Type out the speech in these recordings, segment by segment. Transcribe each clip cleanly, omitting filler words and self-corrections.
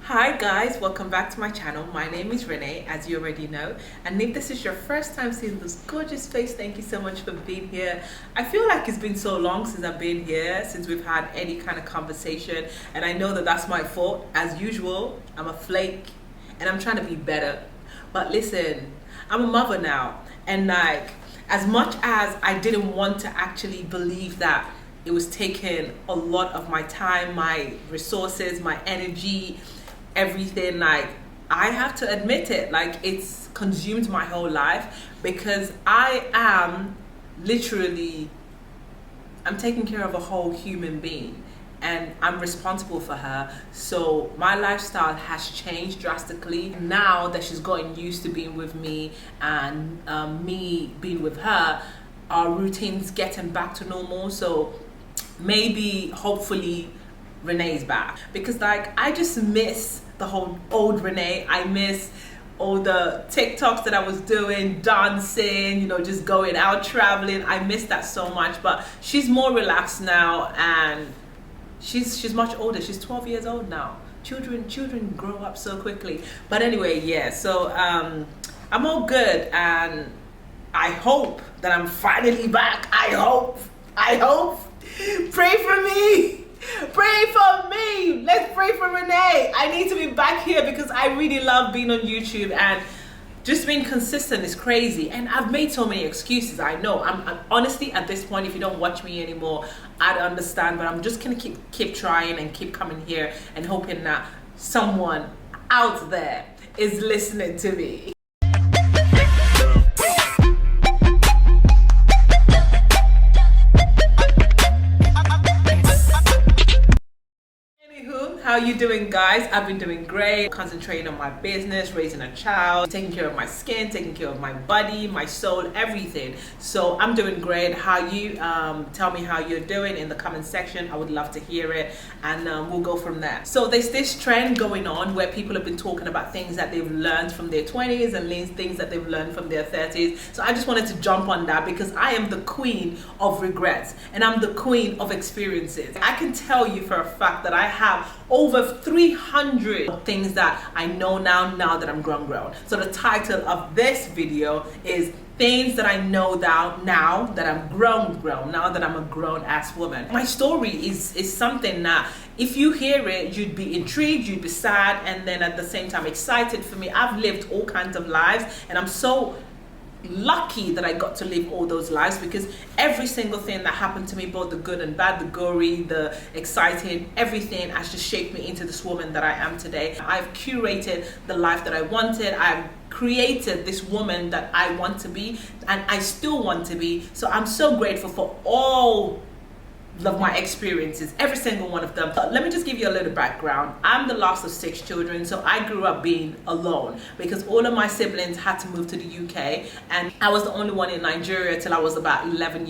Hi guys, welcome back to my channel. My name is Renee, as you already know, and if this is your first time seeing this gorgeous face, thank you so much for being here. I feel like it's been so long since I've been here, since we've had any kind of conversation, and I know that that's my fault. As usual, I'm a flake and I'm trying to be better. But listen, I'm a mother now, and like, as much as I didn't want to actually believe that it was taking a lot of my time, my resources, my energy, everything, like, I have to admit it, like, it's consumed my whole life, because I am literally, I'm taking care of a whole human being and I'm responsible for her. So my lifestyle has changed drastically now that she's gotten used to being with me and me being with her. Our routines getting back to normal, so maybe hopefully Renee's back, because like, I just miss the whole old Renee. I miss all the TikToks that I was doing, dancing, you know, just going out traveling. I miss that so much. But she's more relaxed now, and she's much older. She's 12 years old now. Children grow up so quickly. But anyway, yeah, so I'm all good, and I hope that I'm finally back. I hope. Pray for me. Pray for me. Let's pray for Renee. I need to be back here because I really love being on YouTube, and just being consistent is crazy. And I've made so many excuses. I know. I'm honestly, at this point, if you don't watch me anymore, I'd understand. But I'm just gonna keep trying and keep coming here and hoping that someone out there is listening to me. How you doing, guys? I've been doing great, concentrating on my business, raising a child, taking care of my skin, taking care of my body, my soul, everything. So I'm doing great. How you tell me how you're doing in the comment section. I would love to hear it, and we'll go from there. So there's this trend going on where people have been talking about things that they've learned from their 20s and things that they've learned from their 30s. So I just wanted to jump on that because I am the queen of regrets, and I'm the queen of experiences. I can tell you for a fact that I have over 300 things that I know now that I'm grown. So the title of this video is things that I know now that I'm grown, now that I'm a grown ass woman. My story is something that if you hear it, you'd be intrigued, you'd be sad, and then at the same time excited for me. I've lived all kinds of lives, and I'm so lucky that I got to live all those lives, because every single thing that happened to me, both the good and bad, the gory, the exciting, everything has just shaped me into this woman that I am today. I've curated the life that I wanted. I've created this woman that I want to be, and I still want to be. So I'm so grateful for all of my experiences, every single one of them. But let me just give you a little background. I'm the last of 6 children, so I grew up being alone because all of my siblings had to move to the UK, and I was the only one in Nigeria till I was about 12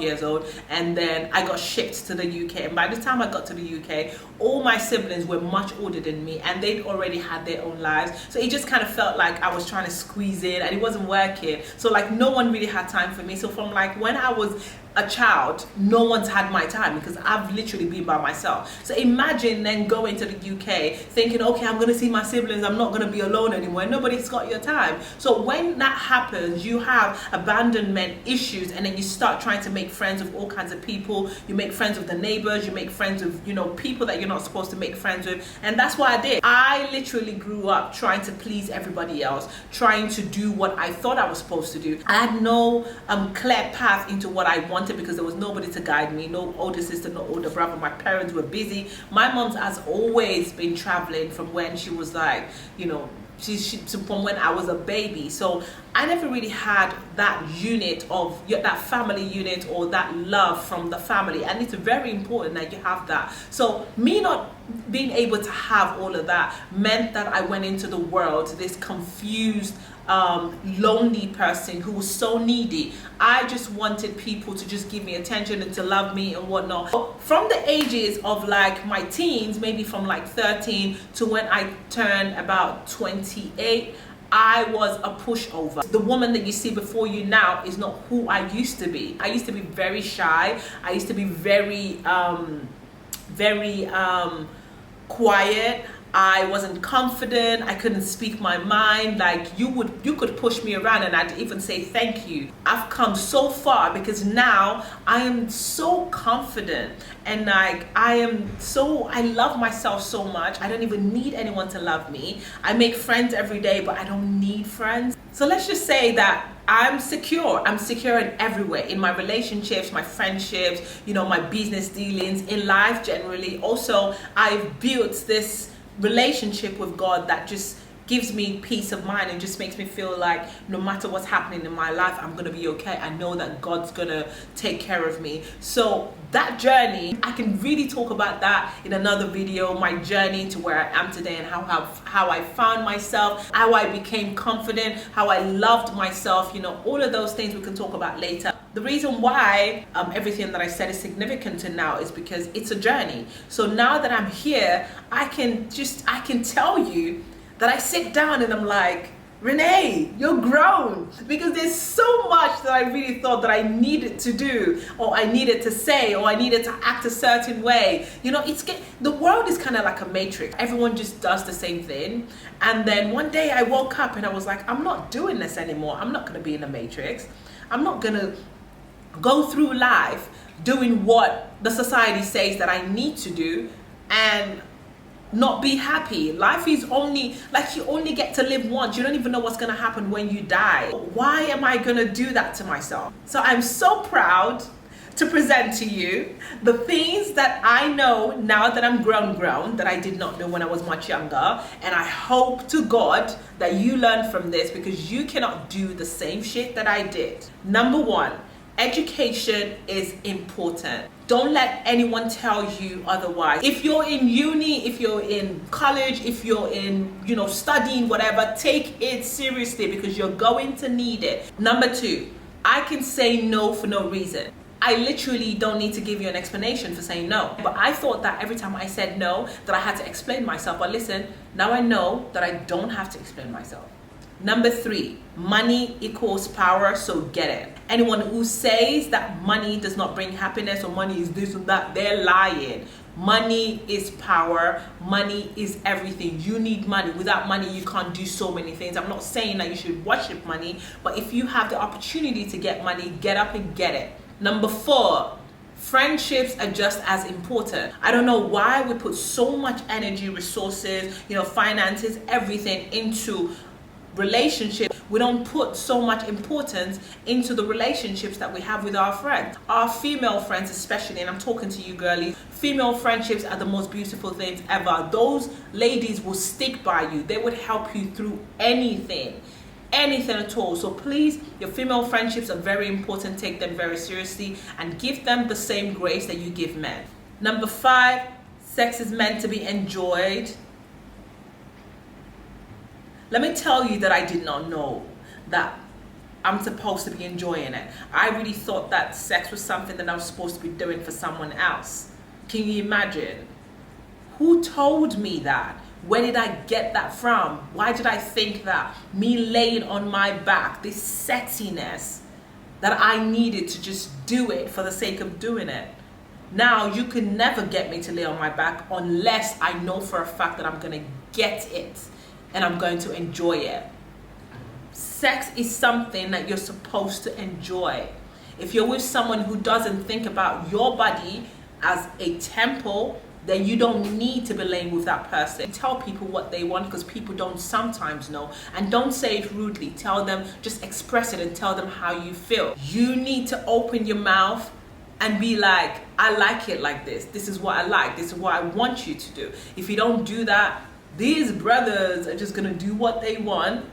years old, and then I got shipped to the UK. And by the time I got to the UK, all my siblings were much older than me, and they'd already had their own lives. So it just kind of felt like I was trying to squeeze in, and it wasn't working. So like, no one really had time for me. So from like when I was a child, no one's had my time because I've literally been by myself. So imagine then going to the UK thinking, okay, I'm gonna see my siblings, I'm not gonna be alone anymore. Nobody's got your time. So when that happens, you have abandonment issues, and then you start trying to make friends with all kinds of people. You make friends with the neighbors, you make friends with, you know, people that you're not supposed to make friends with. And that's what I did. I literally grew up trying to please everybody else, trying to do what I thought I was supposed to do. I had no clear path into what I wanted, because there was nobody to guide me, no older sister, no older brother. My parents were busy. My mom has always been traveling from when she was like, you know, from when I was a baby. So I never really had that unit of that family unit, or that love from the family, and it's very important that you have that. So me not being able to have all of that meant that I went into the world this confused, lonely person who was so needy. I just wanted people to just give me attention and to love me and whatnot. From the ages of like my teens, maybe from like 13 to when I turned about 28, I was a pushover. The woman that you see before you now is not who I used to be. I used to be very shy. I used to be very quiet. I wasn't confident. I couldn't speak my mind. Like you could push me around and I'd even say thank you. I've come so far because now I am so confident, and like I love myself so much. I don't even need anyone to love me. I make friends every day, but I don't need friends. So let's just say that I'm secure. I'm secure in everywhere, in my relationships, my friendships, my business dealings, in life generally. Also, I've built this relationship with God that just gives me peace of mind and just makes me feel like no matter what's happening in my life, I'm gonna be okay. I know that God's gonna take care of me. So that journey, I can really talk about that in another video, my journey to where I am today and how I found myself, how I became confident, how I loved myself, all of those things we can talk about later. The reason why everything that I said is significant to now is because it's a journey. So now that I'm here, I can tell you that I sit down and I'm like, Renee, you're grown, because there's so much that I really thought that I needed to do, or I needed to say, or I needed to act a certain way. The world is kind of like a matrix. Everyone just does the same thing. And then one day I woke up and I was like, I'm not doing this anymore. I'm not going to be in a matrix. I'm not going to go through life doing what the society says that I need to do and not be happy. Life is only like, you only get to live once. You don't even know what's going to happen when you die. Why am I going to do that to myself? So I'm so proud to present to you the things that I know now that I'm grown that I did not know when I was much younger. And I hope to God that you learn from this, because you cannot do the same shit that I did. Number one, education is important. Don't let anyone tell you otherwise. If you're in uni, if you're in college, if you're in, studying, whatever, take it seriously, because you're going to need it. Number two, I can say no for no reason. I literally don't need to give you an explanation for saying no. But I thought that every time I said no, that I had to explain myself. But listen, now I know that I don't have to explain myself. Number three, money equals power, so get it. Anyone who says that money does not bring happiness, or money is this and that, they're lying. Money is power. Money is everything. You need money. Without money, you can't do so many things. I'm not saying that you should worship money, but if you have the opportunity to get money, get up and get it. Number four, friendships are just as important. I don't know why we put so much energy, resources, finances, everything into relationship. We don't put so much importance into the relationships that we have with our friends. Our female friends especially, and I'm talking to you girlies, female friendships are the most beautiful things ever. Those ladies will stick by you. They would help you through anything at all. So please, your female friendships are very important. Take them very seriously and give them the same grace that you give men. Number five, sex is meant to be enjoyed. Let me tell you that I did not know that I'm supposed to be enjoying it. I really thought that sex was something that I was supposed to be doing for someone else. Can you imagine? Who told me that? Where did I get that from? Why did I think that me laying on my back, this sexiness, that I needed to just do it for the sake of doing it? Now you can never get me to lay on my back unless I know for a fact that I'm going to get it and I'm going to enjoy it. Sex is something that you're supposed to enjoy. If you're with someone who doesn't think about your body as a temple, then you don't need to be laying with that person. Tell people what they want, because people don't sometimes know. And don't say it rudely. Tell them, just express it and tell them how you feel. You need to open your mouth and be like, I like it like this. This is what I like. This is what I want you to do. If you don't do that, these brothers are just gonna do what they want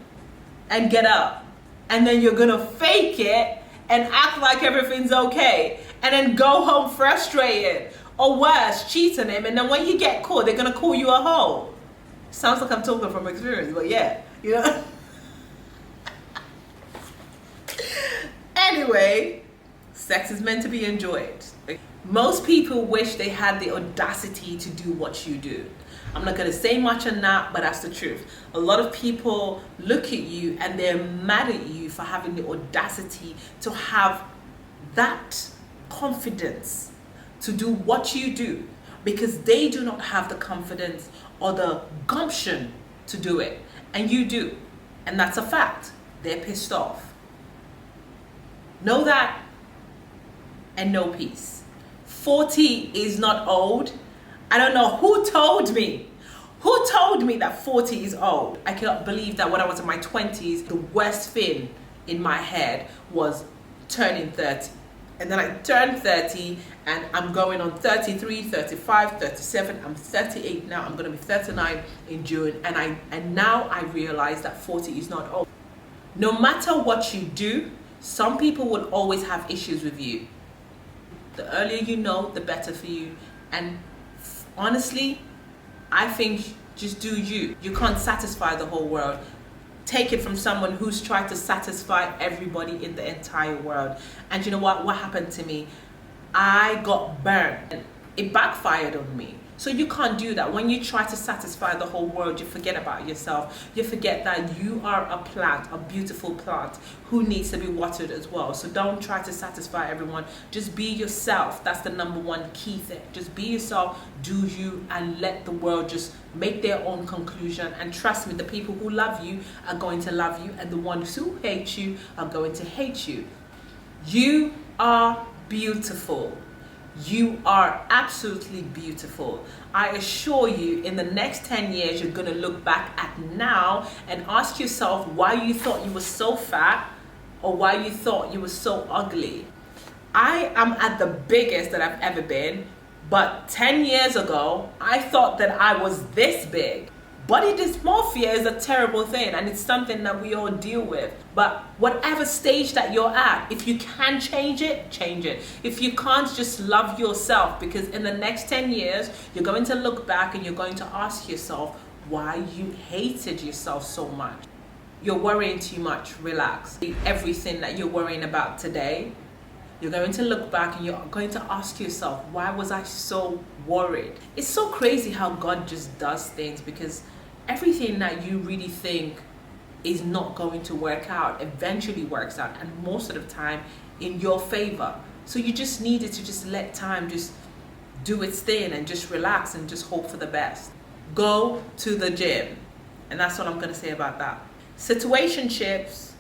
and get up. And then you're gonna fake it and act like everything's okay. And then go home frustrated. Or worse, cheat on him. And then when you get caught, they're gonna call you a hoe. Sounds like I'm talking from experience, but yeah, Anyway, sex is meant to be enjoyed. Most people wish they had the audacity to do what you do. I'm not going to say much on that, but that's the truth. A lot of people look at you and they're mad at you for having the audacity to have that confidence to do what you do, because they do not have the confidence or the gumption to do it. And you do. And that's a fact. They're pissed off. Know that and know peace. 40 is not old. I don't know who told me. Who told me that 40 is old? I cannot believe that when I was in my 20s, the worst thing in my head was turning 30. And then I turned 30 and I'm going on 33, 35, 37. I'm 38 now. I'm going to be 39 in June. And now I realize that 40 is not old. No matter what you do, some people will always have issues with you. The earlier you know, the better for you. And honestly, I think just do you. You can't satisfy the whole world. Take it from someone who's tried to satisfy everybody in the entire world. And you know what? What happened to me? I got burnt. It backfired on me. So you can't do that. When you try to satisfy the whole world, you forget about yourself. You forget that you are a plant, a beautiful plant who needs to be watered as well. So don't try to satisfy everyone. Just be yourself. That's the number one key thing. Just be yourself, do you, and let the world just make their own conclusion. And trust me, the people who love you are going to love you, and the ones who hate you are going to hate you. You are beautiful. You are absolutely beautiful. I assure you, in the next 10 years, you're going to look back at now and ask yourself why you thought you were so fat or why you thought you were so ugly. I am at the biggest that I've ever been, but 10 years ago, I thought that I was this big. Body dysmorphia is a terrible thing, and it's something that we all deal with. But whatever stage that you're at, if you can change it, change it. If you can't, just love yourself, because in the next 10 years, you're going to look back and you're going to ask yourself why you hated yourself so much. You're worrying too much. Relax. Everything that you're worrying about today, you're going to look back and you're going to ask yourself, why was I so worried? It's so crazy how God just does things, because everything that you really think is not going to work out eventually works out, and most of the time in your favor. So you just needed to just let time just do its thing and just relax and just hope for the best. Go to the gym. And that's what I'm going to say about that. Situationships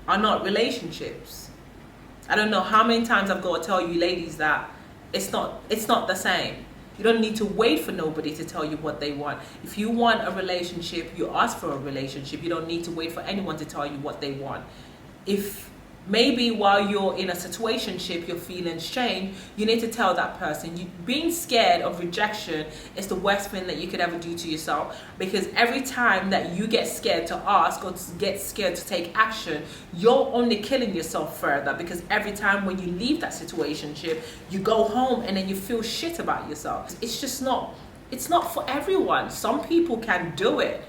are not relationships. I don't know how many times I've got to tell you ladies that it's not the same. You don't need to wait for nobody to tell you what they want. If you want a relationship, you ask for a relationship. You don't need to wait for anyone to tell you what they want. If maybe while you're in a situationship, your feelings change, you need to tell that person. Being scared of rejection is the worst thing that you could ever do to yourself, because every time that you get scared to ask or to get scared to take action, you're only killing yourself further, because every time when you leave that situationship, you go home and then you feel shit about yourself. It's not for everyone. Some people can do it,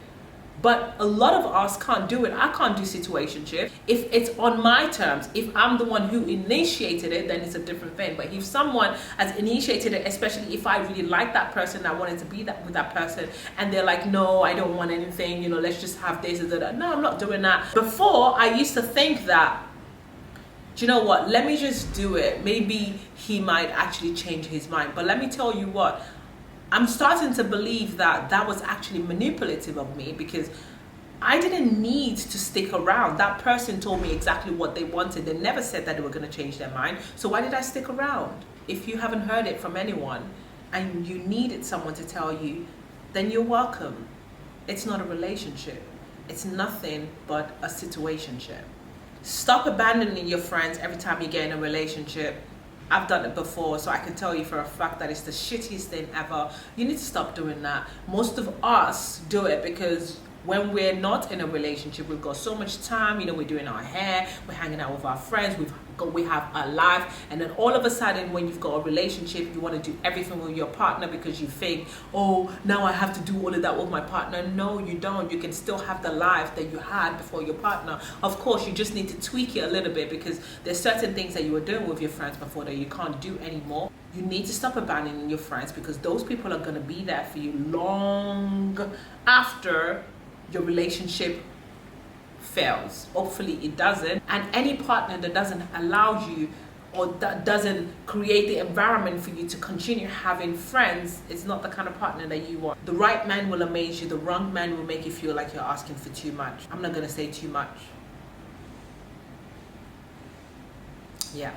but a lot of us can't do it. I can't do situationship. If it's on my terms, if I'm the one who initiated it, then it's a different thing. But if someone has initiated it, especially if I really like that person, I wanted to be with that person, and they're like, no, I don't want anything, let's just have this and that. No, I'm not doing that. Before, I used to think that, do you know what, let me just do it. Maybe he might actually change his mind. But let me tell you what, I'm starting to believe that that was actually manipulative of me, because I didn't need to stick around. That person told me exactly what they wanted. They never said that they were going to change their mind. So why did I stick around? If you haven't heard it from anyone and you needed someone to tell you, then you're welcome. It's not a relationship. It's nothing but a situationship. Stop abandoning your friends every time you get in a relationship. I've done it before, so I can tell you for a fact that it's the shittiest thing ever. You need to stop doing that. Most of us do it because when we're not in a relationship, we've got so much time, we're doing our hair, we're hanging out with our friends, we have a life, and then all of a sudden when you've got a relationship, you want to do everything with your partner because you think, oh, now I have to do all of that with my partner. No, you don't. You can still have the life that you had before your partner. Of course, you just need to tweak it a little bit, because there's certain things that you were doing with your friends before that you can't do anymore. You need to stop abandoning your friends, because those people are going to be there for you long after your relationship fails. Hopefully it doesn't. And any partner that doesn't allow you or that doesn't create the environment for you to continue having friends, it's not the kind of partner that you want. The right man will amaze you, the wrong man will make you feel like you're asking for too much. I'm not gonna say too much. Yeah.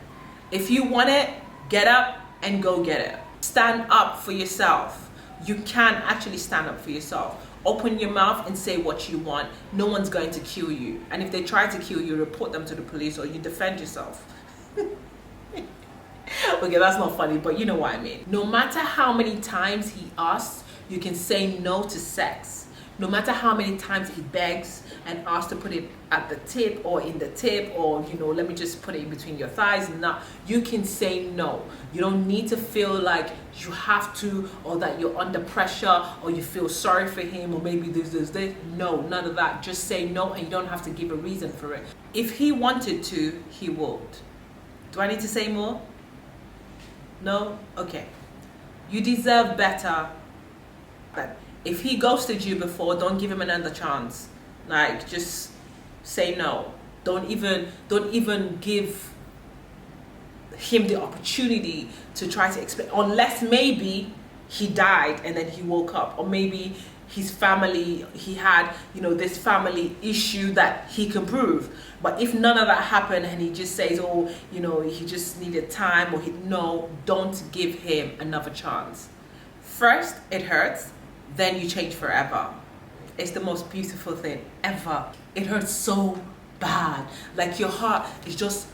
If you want it, get up and go get it. Stand up for yourself. You can actually stand up for yourself. Open your mouth and say what you want. No one's going to kill you. And if they try to kill you, report them to the police or you defend yourself. Okay, that's not funny, but you know what I mean. No matter how many times he asks, you can say no to sex. No matter how many times he begs and asks to put it at the tip or in the tip, or let me just put it in between your thighs, you can say no. You don't need to feel like you have to, or that you're under pressure, or you feel sorry for him, or maybe this. No, none of that. Just say no, and you don't have to give a reason for it. If he wanted to, he would. Do I need to say more? No? Okay. You deserve better. But if he ghosted you before, don't give him another chance. Like, just say no. Don't even give him the opportunity to try to explain, unless maybe he died and then he woke up, or maybe his family, he had this family issue that he can prove. But if none of that happened and he just says, he just needed time, or no, don't give him another chance. First it hurts, then you change forever. It's the most beautiful thing ever. It hurts so bad, like your heart is just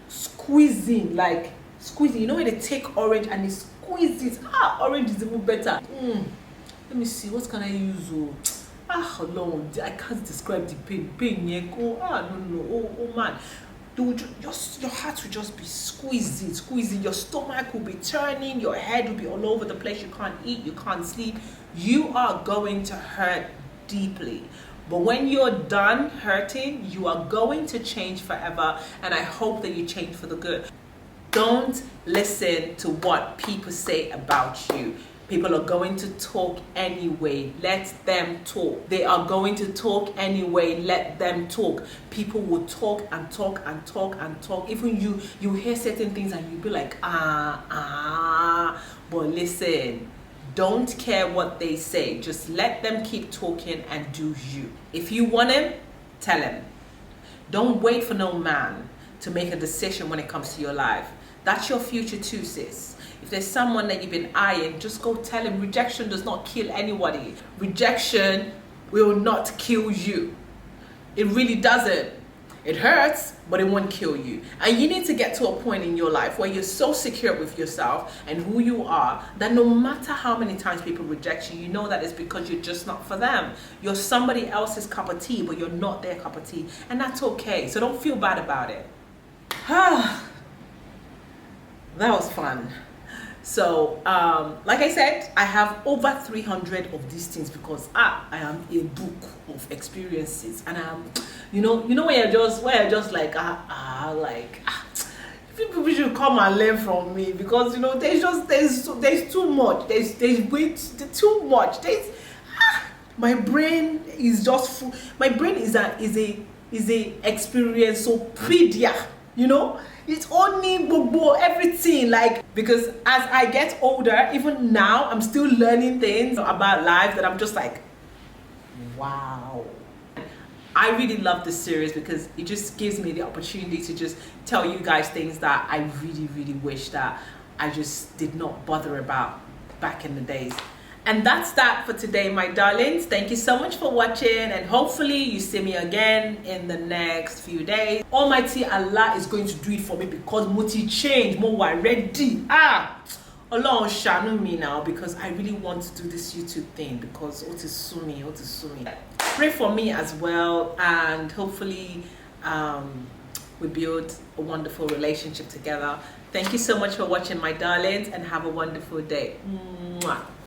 squeezing. You know when they take orange and it squeezes. Orange is even better. Let me see, what can I use? Lord, I can't describe the pain. No, man. Your heart will just be squeezing. Your stomach will be turning. Your head will be all over the place. You can't eat. You can't sleep. You are going to hurt deeply. But when you're done hurting, you are going to change forever. And I hope that you change for the good. Don't listen to what people say about you. People are going to talk anyway. Let them talk. They are going to talk anyway. Let them talk. People will talk and talk and talk and talk. Even you hear certain things and you'll be like, But listen, don't care what they say. Just let them keep talking and do you. If you want him, tell him. Don't wait for no man to make a decision when it comes to your life. That's your future too, sis. If there's someone that you've been eyeing, just go tell him. Rejection does not kill anybody. Rejection will not kill you. It really doesn't. It hurts, but it won't kill you. And you need to get to a point in your life where you're so secure with yourself and who you are that no matter how many times people reject you, you know that it's because you're just not for them. You're somebody else's cup of tea, but you're not their cup of tea. And that's okay. So don't feel bad about it. That was fun. So, like I said, I have over 300 of these things because I am a book of experiences, and you know when you're just like people should come and learn from me, because there's too much. There's way too much. My brain is just full. My brain is a experienceopedia. It's only everything, because as I get older, even now, I'm still learning things about life that I'm just like, wow. I really love this series because it just gives me the opportunity to just tell you guys things that I really, really wish that I just did not bother about back in the days. And that's that for today, my darlings. Thank you so much for watching, and hopefully you see me again in the next few days. Almighty Allah is going to do it for me, because multi change, more ready. Allah shanu me now, because I really want to do this YouTube thing, because otisumi. Pray for me as well, and hopefully we build a wonderful relationship together. Thank you so much for watching, my darlings, and have a wonderful day. Mwah.